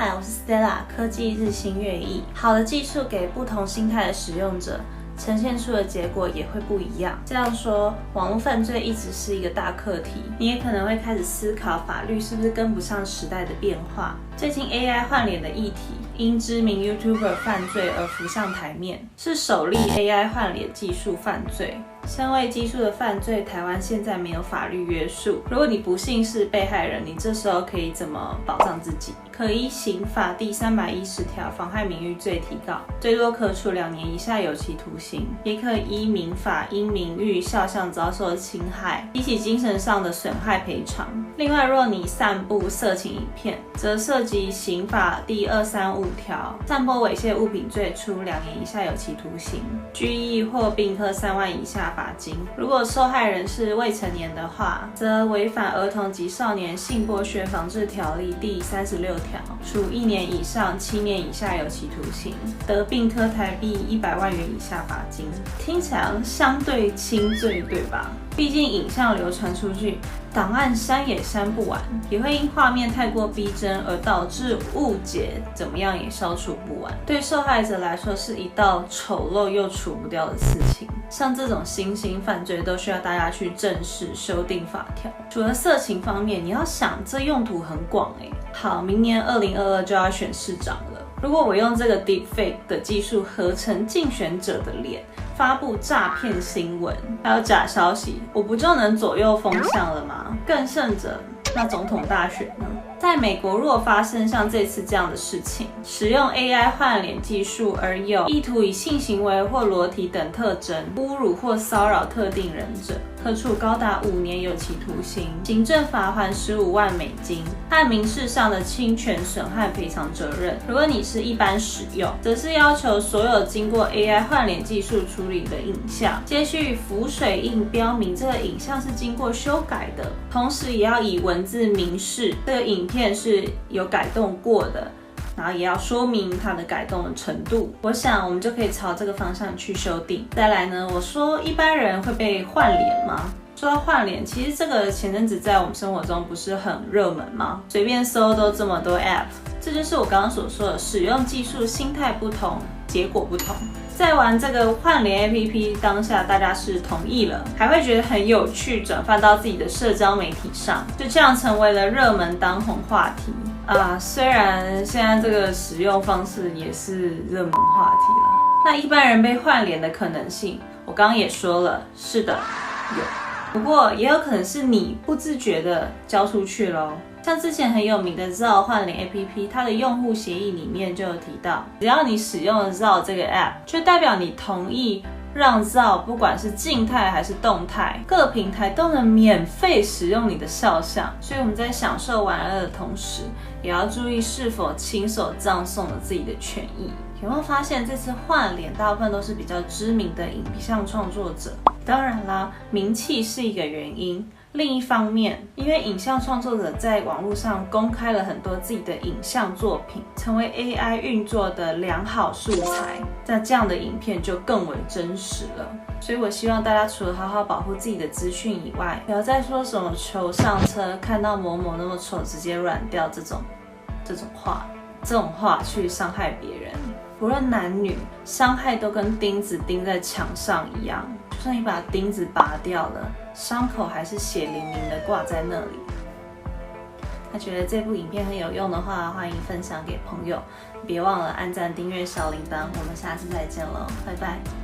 嗨，我是 Stella， 科技日新月异。好的技术给不同心态的使用者，呈现出的结果也会不一样。这样说，网络犯罪一直是一个大课题，你也可能会开始思考法律是不是跟不上时代的变化。最近 AI 换脸的议题因知名 YouTuber 犯罪而浮上台面，是首例 AI 换脸技术犯罪。身为技术的犯罪，台湾现在没有法律约束。如果你不幸是被害人，你这时候可以怎么保障自己？可依刑法第310条妨害名誉罪提告，最多可处2年以下有期徒刑，也可依民法因名誉肖像遭受侵害，提起精神上的损害赔偿。另外，若你散布色情影片，则涉及刑法第235条散播猥亵物品罪，处2年以下有期徒刑，拘役或并科3万以下罚金。如果受害人是未成年的话，则违反儿童及少年性剥削防治条例第36条，处1年以上7年以下有期徒刑，得并科台币100万元以下罚金。听起来相对轻罪，对吧？毕竟影像流传出去，档案删也删不完，也会因画面太过逼真而导致误解，怎么样也消除不完。对受害者来说是一道丑陋又除不掉的事情。像这种新兴犯罪都需要大家去正视修订法条。除了色情方面，你要想这用途很广好，明年2022就要选市长了。如果我用这个 Deepfake 的技术合成竞选者的脸，发布诈骗新闻，还有假消息，我不就能左右风向了吗？更甚者，那总统大选呢？在美国，若发生像这次这样的事情，使用 AI 换脸技术而有意图以性行为或裸体等特征侮辱或骚扰特定人者，可处高达5年有期徒刑，行政罚款15万美金，和民事上的侵权损害赔偿责任。如果你是一般使用，则是要求所有经过 AI 换脸技术处理的影像，接续浮水印标明这个影像是经过修改的，同时也要以文字明示这个影片是有改动过的，然后也要说明它的改动的程度。我想我们就可以朝这个方向去修订。再来呢，我说一般人会被换脸吗？说到换脸，其实这个前阵子在我们生活中不是很热门吗？随便搜都这么多 App， 这就是我刚刚所说的，使用技术心态不同，结果不同。在玩这个换脸 APP 当下，大家是同意了，还会觉得很有趣，转发到自己的社交媒体上，就这样成为了热门当红话题虽然现在这个使用方式也是热门话题了，那一般人被换脸的可能性，我刚刚也说了，是的，有。不过也有可能是你不自觉的交出去咯。像之前很有名的 Zao 换脸 APP， 它的用户协议里面就有提到，只要你使用了 Zao 这个 App， 就代表你同意让 Zao 不管是静态还是动态，各平台都能免费使用你的肖像。所以我们在享受玩乐的同时，也要注意是否亲手葬送了自己的权益。有没有发现这次换脸大部分都是比较知名的影像创作者？当然啦，名气是一个原因。另一方面，因为影像创作者在网络上公开了很多自己的影像作品，成为 AI 运作的良好素材，那这样的影片就更为真实了。所以我希望大家除了好好保护自己的资讯以外，不要再说什么求上车，看到某某那么丑直接软掉这种话去伤害别人。不论男女，伤害都跟钉子钉在墙上一样，就算你把钉子拔掉了，伤口还是血淋淋的挂在那里。那觉得这部影片很有用的话，欢迎分享给朋友，别忘了按赞、订阅、小铃铛。我们下次再见喽，拜拜。